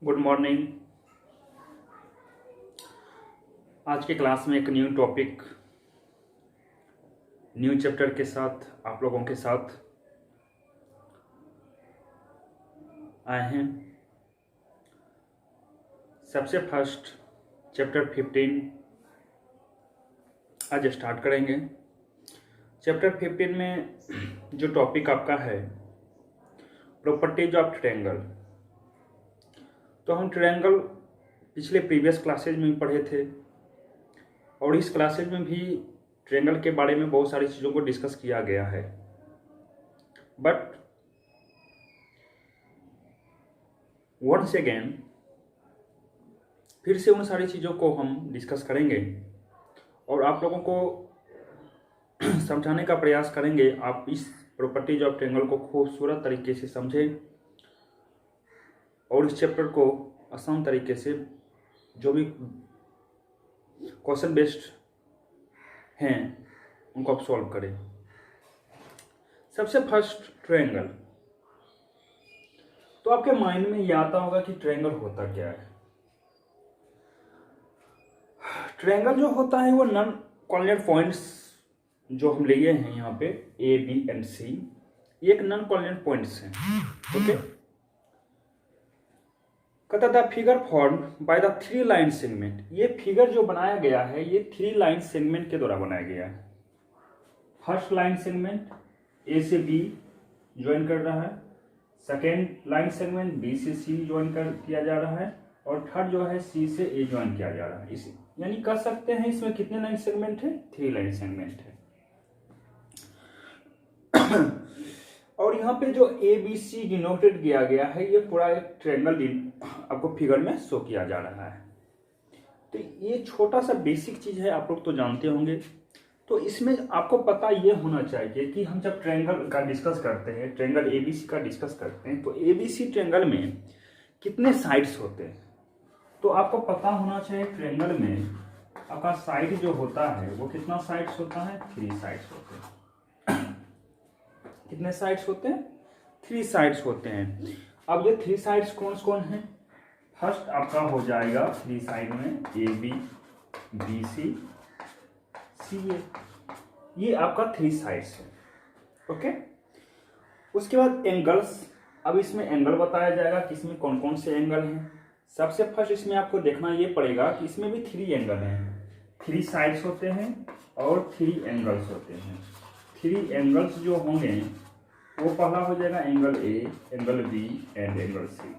Good morning. आज के class में एक न्यू टॉपिक न्यू चैप्टर के साथ आप लोगों के साथ आए हैं। सबसे फर्स्ट चैप्टर 15 आज स्टार्ट करेंगे। चैप्टर 15 में जो टॉपिक आपका है प्रॉपर्टीज ऑफ ट्रायंगल। तो हम ट्रायंगल पिछले प्रीवियस क्लासेज में भी पढ़े थे और इस क्लासेज में भी ट्रायंगल के बारे में बहुत सारी चीज़ों को डिस्कस किया गया है, बट वंस अगेन फिर से उन सारी चीज़ों को हम डिस्कस करेंगे और आप लोगों को समझाने का प्रयास करेंगे। आप इस प्रॉपर्टीज ऑफ ट्रायंगल को खूबसूरत तरीके से समझें और इस चैप्टर को आसान तरीके से जो भी क्वेश्चन बेस्ड हैं उनको आप सॉल्व करें। सबसे फर्स्ट ट्रायंगल। तो आपके माइंड में ये आता होगा कि ट्रायंगल होता क्या है। ट्रायंगल जो होता है वो नॉन कॉर्डिनेट पॉइंट्स जो हम लिए हैं यहाँ पे ए बी एंड सी, ये एक नॉन कॉर्डिनेट पॉइंट्स हैं। ओके, कहता था figure form by the 3 line segment. ये फिगर जो बनाया गया है ये 3 लाइन सेगमेंट के द्वारा बनाया गया है। फर्स्ट लाइन सेगमेंट ए से बी ज्वाइन कर रहा है, सेकेंड लाइन सेगमेंट बी से सी ज्वाइन किया जा रहा है और थर्ड जो है सी से ए ज्वाइन किया जा रहा है। इसे यानी कह सकते हैं इसमें कितने लाइन सेगमेंट है, 3 लाइन सेगमेंट है। और यहाँ पे जो ए बी सी डिनोटेड किया गया है ये पूरा एक ट्रायंगल आपको फिगर में शो किया जा रहा है। तो ये छोटा सा बेसिक चीज है, आप लोग तो जानते होंगे। तो इसमें आपको पता ये होना चाहिए कि हम जब ट्रायंगल का डिस्कस करते हैं, ट्रायंगल एबीसी का डिस्कस करते हैं, तो एबीसी ट्रायंगल में कितने साइड्स होते हैं। तो आपको पता होना चाहिए ट्रायंगल में आपका साइड जो होता है वो कितना साइड्स होता है, 3 साइड्स होते हैं। कितने साइड्स होते हैं, 3 साइड्स होते हैं। अब ये 3 साइड्स कौन कौन हैं। फर्स्ट आपका हो जाएगा 3 साइड में ए बी बी सी सी ए, ये आपका 3 साइड्स है। ओके, उसके बाद एंगल्स। अब इसमें एंगल बताया जाएगा कि इसमें कौन कौन से एंगल हैं। सबसे फर्स्ट इसमें आपको देखना ये पड़ेगा कि इसमें भी 3 एंगल हैं, 3 साइड्स होते हैं और 3 एंगल्स होते हैं। 3 एंगल्स जो होंगे वो पहला हो जाएगा angle A, angle B and angle C.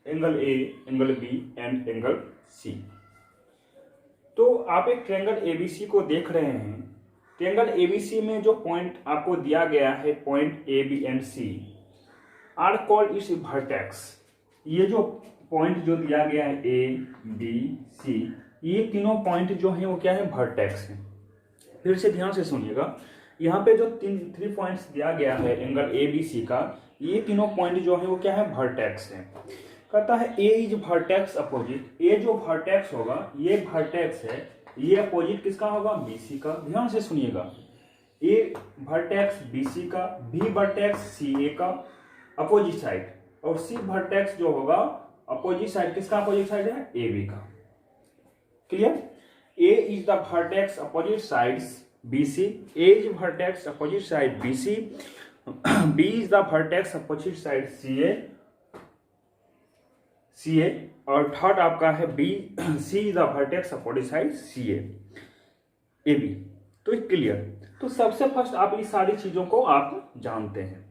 Angle A, angle B and angle C. तो आप एक ट्रायंगल एबीसी को देख रहे हैं। ट्रायंगल एबीसी में जो पॉइंट आपको दिया गया है, point A B and C are called its vertex. ये जो पॉइंट जो दिया गया है ए बी सी, ये तीनों पॉइंट जो हैं वो क्या है, वर्टेक्स हैं। फिर से ध्यान से सुनिएगा, यहाँ पे जो 3 पॉइंट्स दिया गया है एंगल ए बी सी का, ये तीनों पॉइंट जो है वो क्या है, वर्टेक्स है। कहता है ए इज वर्टेक्स अपोजिट। ए जो वर्टेक्स होगा ये वर्टेक्स है, ये अपोजिट किसका होगा, बी सी का। ध्यान से सुनिएगा, ए वर्टेक्स बी सी का, बी वर्टेक्स सी ए का अपोजिट साइड, और सी वर्टेक्स जो होगा अपोजिट साइड किसका, अपोजिट साइड है ए बी का। Clear. A is the vertex opposite sides BC. A is vertex opposite side BC. B is the vertex opposite side CA. CA और third आपका है B. C is the vertex opposite side CA. AB. तो clear. तो सबसे first आप इस सारी चीजों को आप जानते हैं।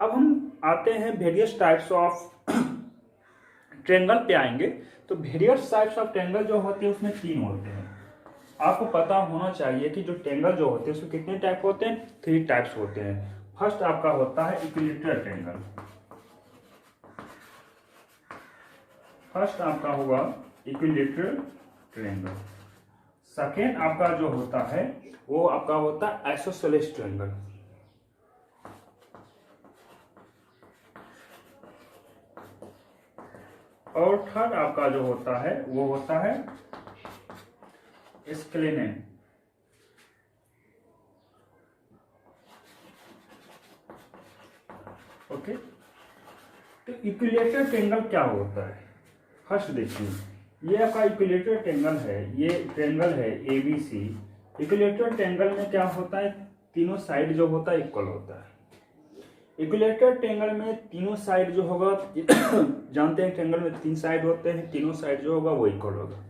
अब हम आते हैं वेरियस टाइप्स ऑफ ट्रायंगल पे आएंगे। तो वेरियस टाइप्स ऑफ ट्रायंगल जो होते हैं उसमें 3 होते हैं। आपको पता होना चाहिए कि जो ट्रायंगल जो होते हैं उसमें कितने टाइप होते हैं, 3 टाइप्स होते हैं। फर्स्ट आपका होता है इक्विलैटरल ट्रायंगल। फर्स्ट आपका होगा इक्विलैटरल ट्रायंगल। सेकेंड आपका जो होता है वो आपका होता है आइसोसेलेस ट्रायंगल। और थर्ड आपका जो होता है वो होता है स्क्लेनेन। ओके, तो इक्विलेटरल ट्रायंगल क्या होता है? फर्स्ट देखिए, ये आपका इक्विलेटरल ट्रायंगल है, ये ट्रायंगल है ABC। इक्विलेटरल ट्रायंगल में क्या होता है, तीनों साइड जो होता है इक्वल होता है। इक्विलेटरल ट्रायंगल में तीनों साइड जो होगा जानते हैं ट्रायंगल में 3 साइड होते हैं, तीनों साइड जो होगा वो इक्वल होगा।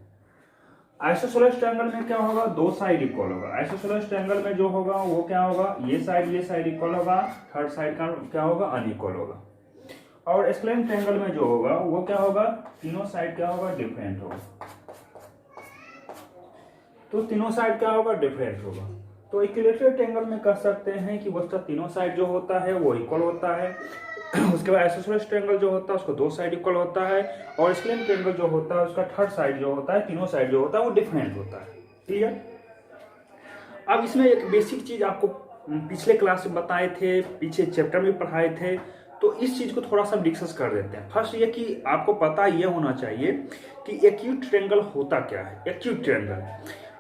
आइसोसेलेस ट्रायंगल में क्या होगा, 2 साइड इक्वल होगा। आइसोसेलेस ट्रायंगल में जो होगा वो क्या होगा, ये साइड इक्वल होगा, थर्ड साइड का क्या होगा, अनइक्वल होगा। और स्क्लेन ट्रायंगल में जो होगा वो क्या होगा, तीनों साइड क्या होगा, डिफरेंट होगा। तो तीनों साइड क्या होगा, डिफरेंट होगा। तो इक्विलेटरल ट्रायंगल में कह सकते हैं कि उसका तीनों साइड जो होता है वो इक्वल होता है। उसके बाद आइसोसेलेस ट्रायंगल जो होता है उसको 2 साइड इक्वल होता है, और स्क्लेन ट्रायंगल जो होता है उसका थर्ड साइड जो होता है, तीनों साइड जो होता है वो डिफरेंट होता है। क्लियर? अब इसमें एक बेसिक चीज आपको पिछले क्लास में बताए थे, पीछे चैप्टर में पढ़ाए थे, तो इस चीज को थोड़ा सा डिस्कस कर देते हैं। फर्स्ट ये कि आपको पता ये होना चाहिए कि एक्यूट ट्रायंगल होता क्या है। Acute triangle,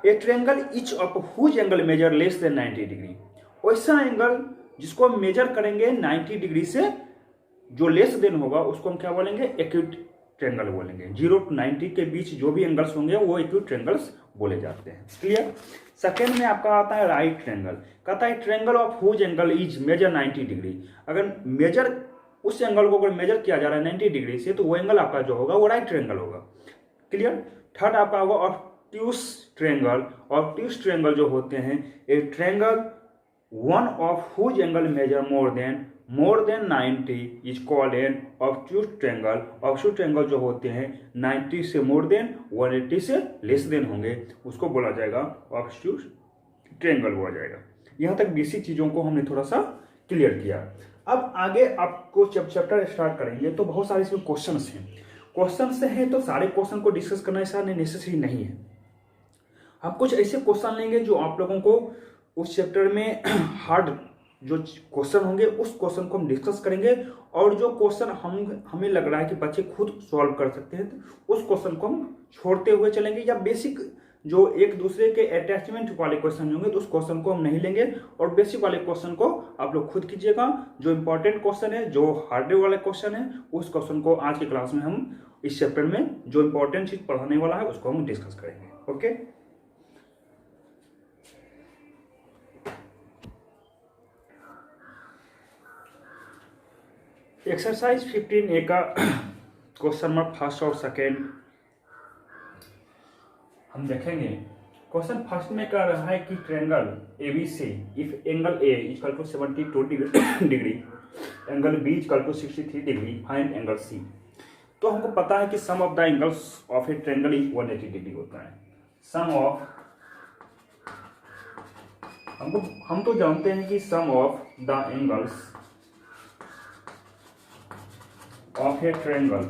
a triangle each of whose angle measure less than 90 degree, वैसा एंगल जिसको हम मेजर करेंगे 90 डिग्री से जो लेस देन होगा उसको हम क्या बोलेंगे, एक्यूट ट्रायंगल बोलेंगे। 0 to 90 के बीच जो भी एंगल्स होंगे वो एक्यूट ट्रायंगल्स बोले जाते हैं। क्लियर? सेकेंड में आपका आता है राइट ट्रायंगल। कहता है triangle of whose angle is measure 90 degree. अगर मेजर उस एंगल को अगर मेजर किया जा रहा है 90 डिग्री से, तो वो एंगल आपका जो होगा वो राइट ट्रायंगल होगा। क्लियर? थर्ड आपका होगा ऑब्ट्यूस ट्रायंगल। ऑब्ट्यूस ट्रायंगल जो होते हैं, a triangle one of whose angle measure more than 90 is called an obtuse triangle. Obtuse triangle जो होते हैं 90 से मोर देन, 180 से लेस देन होंगे, उसको बोला जाएगा ऑब्ट्यूस ट्रायंगल बोला जाएगा। यहाँ तक बेसिक चीजों को हमने थोड़ा सा क्लियर किया। अब आगे आपको जब चैप्टर स्टार्ट करेंगे तो बहुत सारे इसमें क्वेश्चंस हैं। क्वेश्चंस हैं तो सारे क्वेश्चन को डिस्कस करना ऐसा नेसेसरी नहीं है। हम कुछ ऐसे क्वेश्चन लेंगे जो आप लोगों को उस चैप्टर में हार्ड जो क्वेश्चन होंगे उस क्वेश्चन को हम डिस्कस करेंगे, और जो क्वेश्चन हमें लग रहा है कि बच्चे खुद सॉल्व कर सकते हैं तो उस क्वेश्चन को हम छोड़ते हुए चलेंगे, या बेसिक जो एक दूसरे के अटैचमेंट वाले क्वेश्चन होंगे तो उस क्वेश्चन को हम नहीं लेंगे, और बेसिक वाले क्वेश्चन को आप लोग खुद कीजिएगा। जो इंपॉर्टेंट क्वेश्चन है, जो हार्ड वाला क्वेश्चन है, उस क्वेश्चन को आज की क्लास में हम इस चैप्टर में जो इंपॉर्टेंट चीज पढ़ाने वाला है उसको हम डिस्कस करेंगे। ओके, एक्सरसाइज 15A का क्वेश्चन नंबर फर्स्ट और सेकेंड हम देखेंगे। क्वेश्चन फर्स्ट में कह रहा है कि triangle ABC if angle A equal to 72 degree, angle B equal to 63 degree, find angle C। तो हमको पता है कि sum of the angles of a triangle is 180 degree होता है। सम ऑफ, हम तो जानते हैं कि sum of the angles of a triangle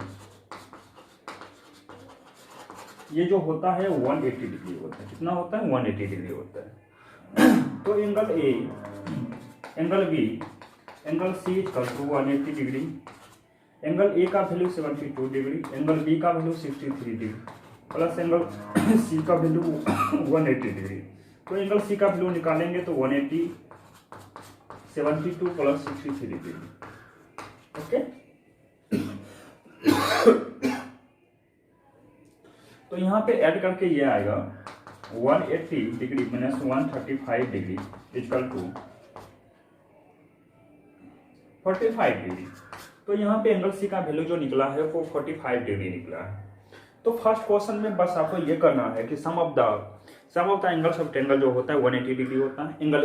ये जो होता है 180 डिग्री होता है। कितना होता है? 180 डिग्री होता है। तो angle A, angle B, angle C equal to 180 degree, angle A का वैल्यू 72 डिग्री, एंगल B का value 63 degree, plus angle C का वैल्यू 180 डिग्री। तो एंगल C का वैल्यू निकालेंगे तो 180, 72 प्लस 63 डिग्री। ओके, तो यहाँ पे ऐड करके ये आएगा 180 degree minus 135 degree equal to 45 degree. तो यहाँ पे एंगल सी का वैल्यू जो निकला है वो 45 डिग्री निकला है। तो फर्स्ट क्वेश्चन में बस आपको ये करना है कि sum of the angles of triangle जो होता है 180 डिग्री होता है। Angle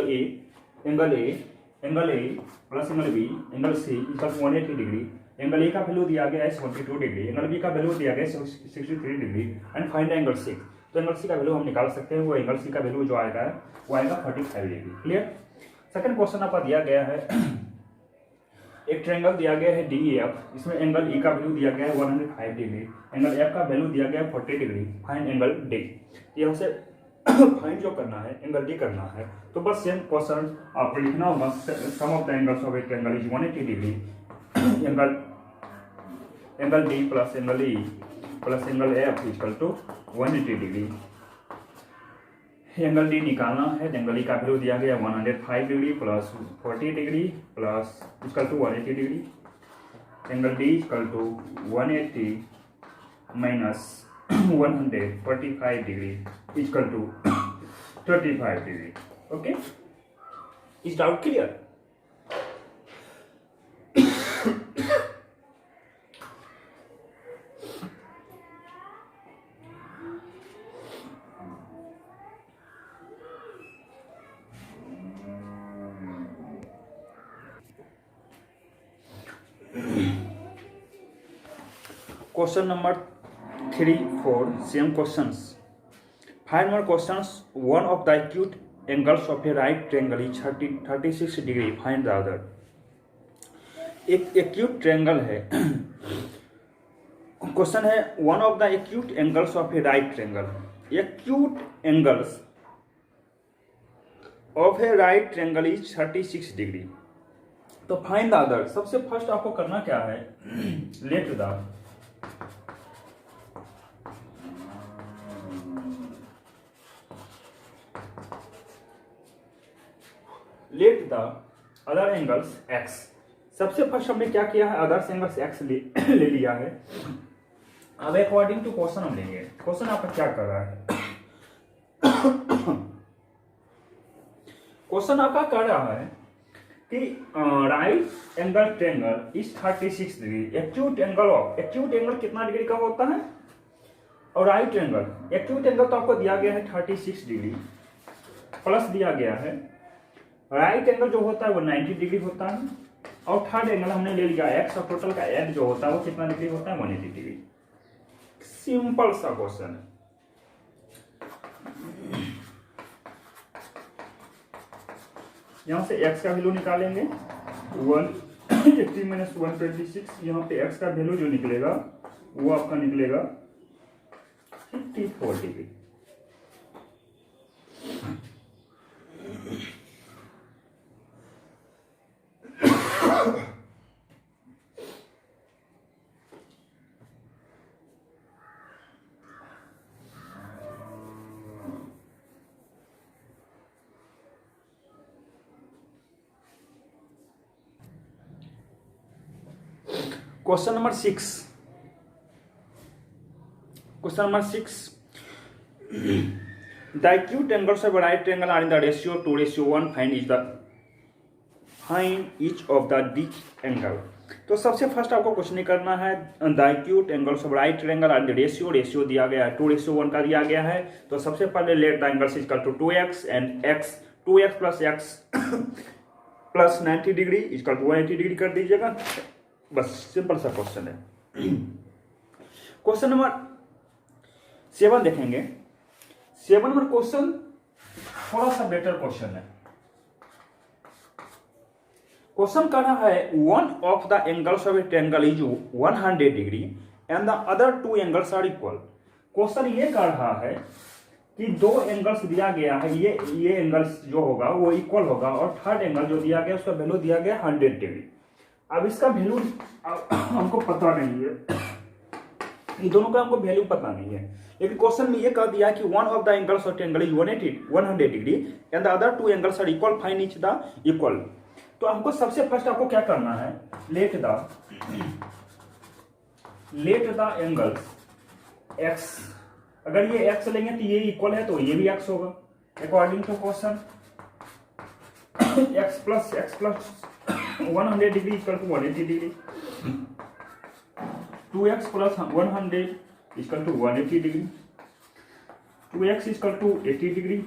A plus angle B, angle C equal 180 degree. Angle A का वैल्यू दिया गया है 72 डिग्री, एंगल बी का वैल्यू दिया गया है 63 degree, and find angle C. तो एंगल सी का वैल्यू हम निकाल सकते हैं। वो एंगल सी का वैल्यू जो आएगा वो आएगा 45 डिग्री। क्लियर? सेकंड क्वेश्चन आपका दिया गया है, एक ट्रायंगल दिया गया है DEF, इसमें एंगल E का वैल्यू दिया गया है 105 डिग्री, एंगल F का वैल्यू दिया गया है 40 डिग्री, फाइंड एंगल D। यहाँ से फाइंड जो करना है एंगल D करना है। तो बस सेम क्वेश्चन आपको लिखना होगा, sum of the angles of a triangle is 180 degree, angle D plus angle E plus angle F equal to 180 degree. Angle D निकालना है, एंगल E का वैल्यू दिया गया 105 degree plus 40 degree plus equal to 180 degree. Angle D equal to 180 minus 145 degree equal to 35 degree. Okay, is doubt clear? Question number 3, 4, same questions. Find one questions. One of the acute angles of a right triangle is 36 degree. Find the other. एक acute triangle है. Question है one of the acute angles of a right triangle. Acute angles of a right triangle is 36 degree. तो find the other. सबसे first आपको करना क्या है, let the other angles x. सबसे फर्स्ट हमने क्या किया है, अदर एंगल्स एक्स ले लिया है. अब अकॉर्डिंग टू क्वेश्चन हम लेंगे. क्वेश्चन आपका क्या कर रहा है, क्वेश्चन आपका कर रहा है कि right angle triangle is 36 degree. Acute angle कितना डिग्री का होता है, और राइट एंगल एक्यूट एंगल तो आपको दिया गया है 36 डिग्री प्लस दिया गया है. राइट एंगल जो होता है वो 90 डिग्री होता है, और थर्ड एंगल हमने ले लिया एक्स, और टोटल का एड जो होता है वो कितना डिग्री होता है, 180 डिग्री. सिंपल सा क्वेश्चन है. यहां से x का वैल्यू निकालेंगे 180 माइनस 126. यहाँ पे x का वैल्यू जो निकलेगा वो आपका निकलेगा 54 degree. Question number 6. The acute angles of a right triangle are in the ratio 2:1. Find each of the each angle. तो सबसे फर्स्ट आपको कुछ नहीं करना है. The acute angles of right triangle are the ratio दिया गया है 2:1 का दिया गया है. तो सबसे पहले let the angles is equal to 2x and x 2x plus x plus 90 degree equal to 180 degree कर दीजिएगा. बस सिंपल सा क्वेश्चन है. क्वेश्चन नंबर 7 देखेंगे. 7 नंबर क्वेश्चन थोड़ा सा बेटर क्वेश्चन है. क्वेश्चन कर रहा है one of the angles of a triangle is 100 degree and the other two angles are equal. Question ये कर रहा है कि दो एंगल्स दिया गया है, ये एंगल्स जो होगा वो इक्वल होगा, और थर्ड एंगल जो दिया गया उसका वैल्यू दिया गया 100 डिग्री. अब इसका वैल्यू हमको पता नहीं है, ये दोनों का हमको वैल्यू पता नहीं है. लेकिन क्वेश्चन में ये कह दिया कि one of the angles of triangle is 100 degree and the other two angles are equal. Find each the equal. तो हमको सबसे फर्स्ट आपको क्या करना है, लेट द एंगल्स x. अगर ये x लेंगे तो ये इक्वल है तो ये भी x होगा according to question. x plus 100 degree equal to 180 degree. 2x plus 100 equal to 180 degree. 2x equal to 80 degree,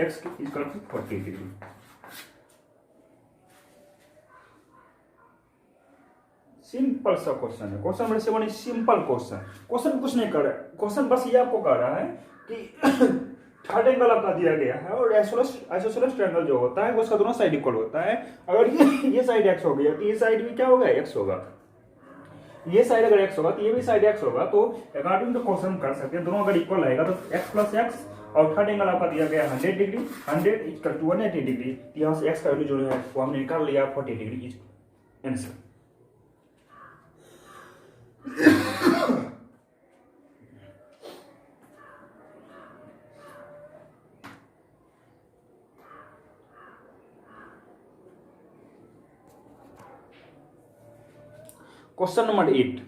x equal to 40 degree. Simple सा क्वेश्चन है. क्वेश्चन बड़े से बड़े सिंपल क्वेश्चन कुछ नहीं कर रहा है. क्वेश्चन बस ये आपको कह रहा है कि थर्ड एंगल आपका दिया गया है, और आइसोसेलेस ट्रायंगल जो होता है वो उसका दोनों साइड इक्वल होता है. अगर ये साइड x हो गया तो ये साइड भी क्या होगा, x होगा. ये साइड अगर x होगा तो ये भी साइड x होगा. तो अकॉर्डिंग टू क्वेश्चन कर सकते हैं, दोनों अगर इक्वल आएगा तो x प्लस x, और थर्ड एंगल आपका दिया गया 100 डिग्री, 100 इक्वल टू 180 डिग्री. यहाँ से x का वैल्यू जो है वो हमने निकाल लिया 40 degree. Answer. Question number 8,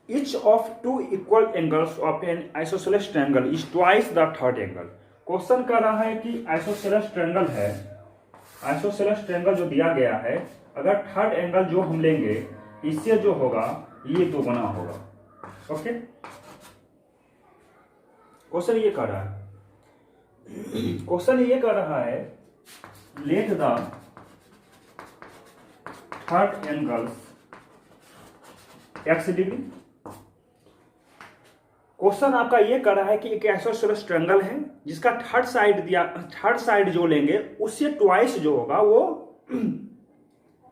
each of two equal angles of an isosceles triangle is twice the third angle। Question कर रहा है कि आइसोसेलेस ट्रायंगल है, आइसोसेलेस ट्रायंगल जो दिया गया है, अगर थर्ड एंगल जो हम लेंगे इससे जो होगा ये दोगुना होगा। ओके, क्वेश्चन ये कर रहा है, क्वेश्चन ये कर रहा है let the third angles x degree. Question आपका ये कर रहा है कि एक आइसोसेलेस ट्रायंगल है जिसका थर्ड साइड दिया, थर्ड साइड जो लेंगे उससे ट्वाइस जो होगा वो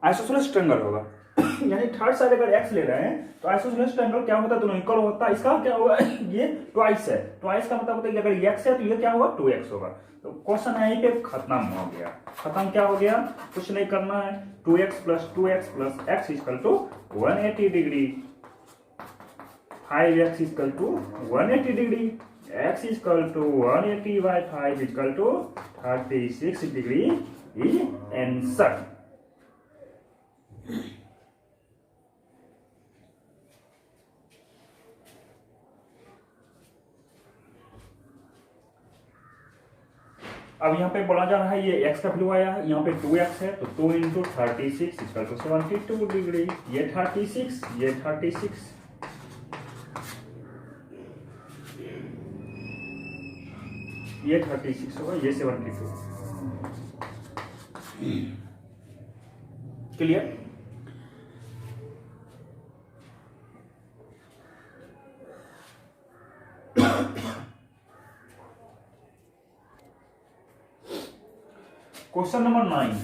आइसोसेलेस ट्रायंगल होगा। यानी थर्ड साइड अगर x ले रहे हैं तो आइसोसेलेस ट्रायंगल क्या होता है, दोनों इक्वल होता है। इसका क्या होगा, ये ट्वाइस है, ट्वाइस का मतलब होता है कि अगर x है तो ये क्या होगा 2x होगा। तो क्वेश्चन यहीं पे खत्म हो गया। खत्म क्या हो गया, कुछ नहीं करना है, 2x plus 2x plus x equal to 180 degree, 5x equal to 180 degree, x equal to 180 by 5 equal to 36 degree is answer. अब यहाँ पे बोला जा रहा है ये x का वैल्यू आया है, यहाँ पे 2x है तो 2 इंटू 36 इक्वल टू 72 डिग्री, ये 36, ये 36, ये 36 होगा, ये 72। Clear? Question number 9.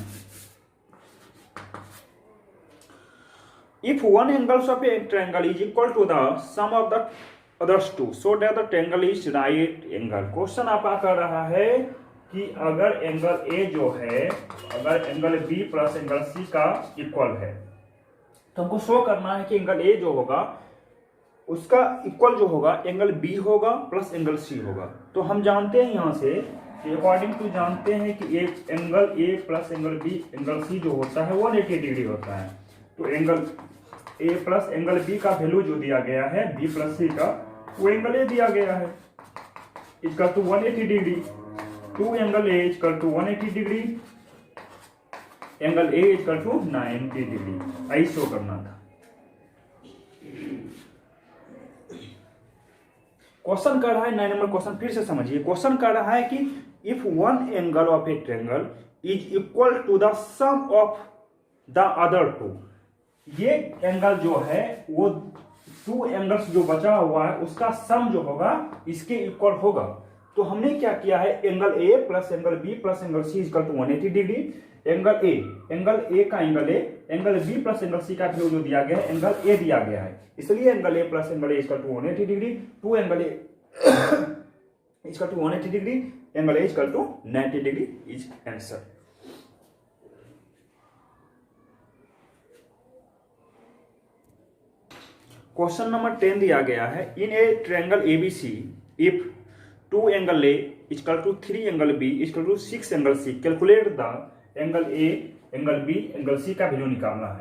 If one angles of a triangle is equal to the sum of the others two, so that the triangle is right angle। Question आपका कर रहा है कि अगर एंगल A जो है, अगर angle B plus angle C का इक्वल है तो हमको शो करना है कि एंगल A जो होगा उसका इक्वल जो होगा एंगल B होगा प्लस एंगल C होगा। तो हम जानते हैं यहाँ से अकॉर्डिंग टू जानते हैं कि एक angle A plus angle B angle C जो होता है 180 डिग्री होता है। तो angle A plus angle B का वैल्यू जो दिया गया है B प्लस C का, वो एंगल A दिया गया है equal to 180 degree. 2 angle A equal to 180 degree, angle A equal to 90 degree, ऐसे शो करना था। क्वेश्चन कर रहा है 9 नंबर क्वेश्चन, फिर से समझिए। क्वेश्चन कर रहा है कि if one angle of a triangle is equal to the sum of the other two, ये एंगल जो है वो 2 एंगल्स जो बचा हुआ है उसका सम जो होगा इसके इक्वल होगा। तो हमने क्या किया है, angle A plus angle B plus angle C equal to 180 degree, angle A का angle A, angle B plus angle C का वैल्यू जो दिया गया है एंगल A दिया गया है, इसलिए angle A plus angle A equal to 180 degree, 2 angle A equal to 180 degree, angle A equal to 90 degree is answer. Question number 10 दिया गया है, in a triangle ABC if 2 angle A equal to 3 angle B equal to 6 angle C, calculate the angle A, angle B, angle C का value निकालना है।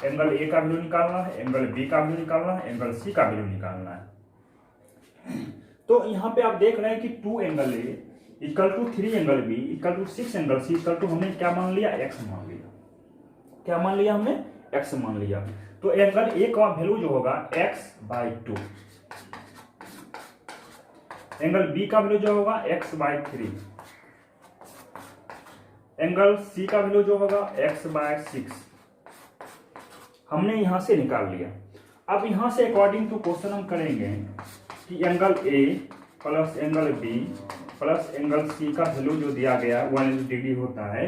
Angle A का value निकालना है, angle B का वैल्यू निकालना है, एंगल C का वैल्यू निकालना है। तो यहाँ पे आप देख रहे हैं कि 2 angle A equal to 3 angle B equal to 6 angle C equal to हमने क्या मान लिया, x मान लिया। क्या मान लिया हमने, x मान लिया। तो एंगल A का वैल्यू जो होगा x/2, एंगल B का वैल्यू जो होगा x/3, एंगल C का वैल्यू जो होगा x/6 हमने यहां से निकाल लिया। अब यहां से अकॉर्डिंग टू क्वेश्चन हम करेंगे कि angle A plus angle B plus angle C का वैल्यू जो दिया गया 180 डिग्री होता है,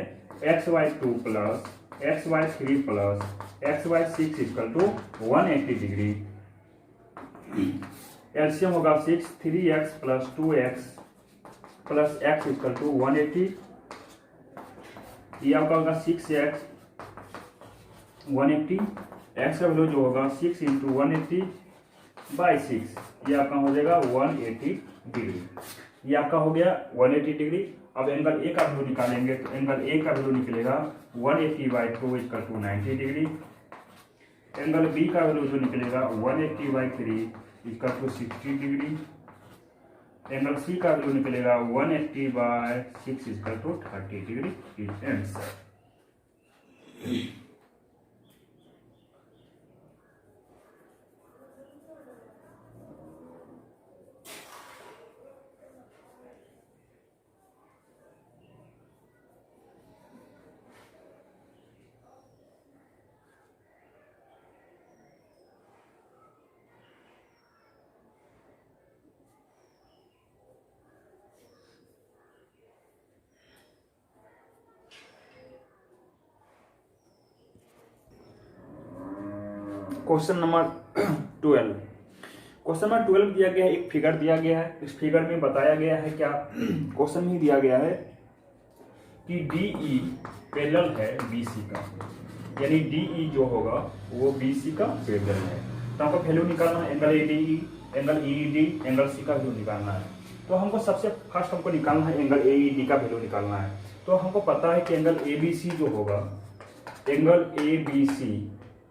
x/2 plus x/3 plus x/6 equal to 180 degree. LCM होगा 6, 3x plus 2x plus x equal to 180, ये आपका होगा 6x 180, x का वैल्यू जो होगा 6 इंटू 180 बाई 6, ये आपका हो जाएगा 180 डिग्री। ये आपका हो गया 180 डिग्री। अब एंगल A का वैल्यू निकालेंगे तो एंगल A का वैल्यू निकलेगा 180/2 equal to 90 degree. Angle B का वैल्यू जो निकलेगा 180/3 equal to 60 degree. Angle C का वैल्यू निकलेगा 180/6 equal to 30 degree is answer. Question number 12। Question number 12 दिया गया है, एक फिगर दिया गया है। इस फिगर में बताया गया है क्या, क्वेश्चन में ही दिया गया है कि DE पैरेलल है BC का, यानी DE जो होगा वो BC का पैरेलल है। तो हमको वैल्यू निकालना है angle ADE, angle EED, angle C का वैल्यू निकालना है। तो हमको सबसे फर्स्ट हमको निकालना है एंगल AED का वैल्यू निकालना है। तो हमको पता है कि एंगल ABC जो होगा, angle ABC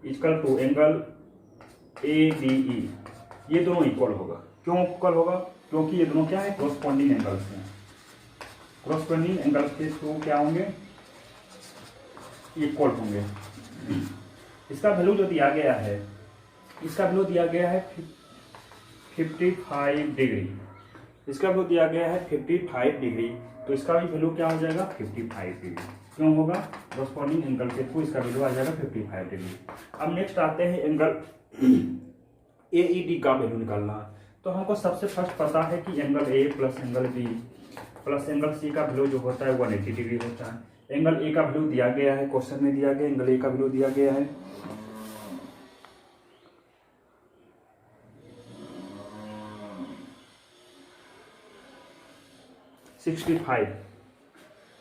equal to angle ADE, ये दोनों इक्वल होगा। क्यों इक्वल होगा? क्योंकि ये दोनों क्या है, कॉरस्पॉन्डिंग एंगल्स हैं। कॉरस्पॉन्डिंग एंगल्स के थ्रू क्या होंगे, इक्वल होंगे। इसका वैल्यू जो दिया गया है, इसका वैल्यू दिया गया है 55 डिग्री। इसका वैल्यू दिया गया है 55 डिग्री, तो इसका भी वैल्यू क्या हो जाएगा, 55 डिग्री। क्यों होगा, कॉरस्पॉन्डिंग एंगल के थ्रू इसका वैल्यू आ जाएगा 55 डिग्री। अब नेक्स्ट आते हैं एंगल AED का वैल्यू निकालना। तो हमको सबसे फर्स्ट पता है कि angle A plus angle B plus angle C का वैल्यू जो होता है 180 डिग्री होता है। एंगल A का वैल्यू दिया गया है, क्वेश्चन में दिया गया एंगल A का वैल्यू दिया गया है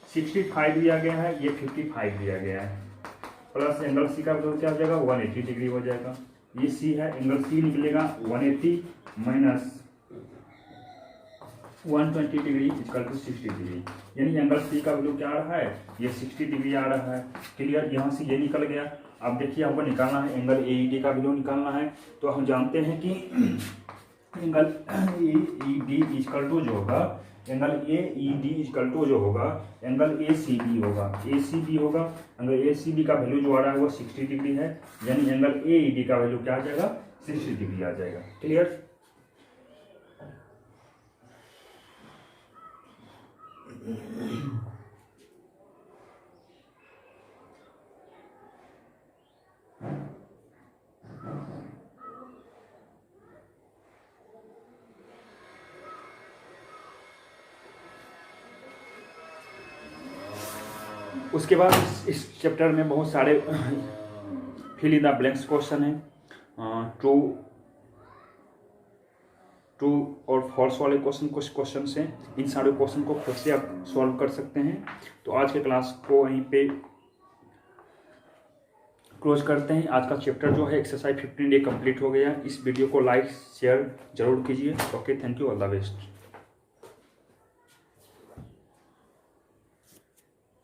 65 दिया गया है, ये 55 दिया गया है। प्लस एंगल C का वैल्यू क्या हो जाएगा, 180 डिग्री हो जाएगा। ये C है, एंगल C निकलेगा 180 minus 120 degree equal to 60 degree, यानी एंगल C का वैल्यू क्या आ रहा है, ये 60 डिग्री आ रहा है। क्लियर, यहाँ से ये निकल गया। अब देखिए हमको निकालना है एंगल AED का वैल्यू निकालना है। तो हम जानते हैं कि एंगल AED इक्वल टू जो होगा, एंगल AED इक्वल टू जो होगा एंगल ACB होगा। ACB होगा, एंगल ACB का वैल्यू जो आ रहा है वो 60 डिग्री है, यानी एंगल AED का वैल्यू क्या आ जाएगा, 60 डिग्री आ जाएगा। क्लियर। उसके बाद इस चैप्टर में बहुत सारे fill in the blanks question है। ट्रू और फॉल्स वाले कुछ क्वेश्चन हैं। इन सारे क्वेश्चन को खुद से आप सॉल्व कर सकते हैं। तो आज के क्लास को वहीं पे क्लोज करते हैं। आज का चैप्टर जो है एक्सरसाइज 15 डे कंप्लीट हो गया। इस वीडियो को लाइक शेयर जरूर कीजिए। Okay, thank you, all the best.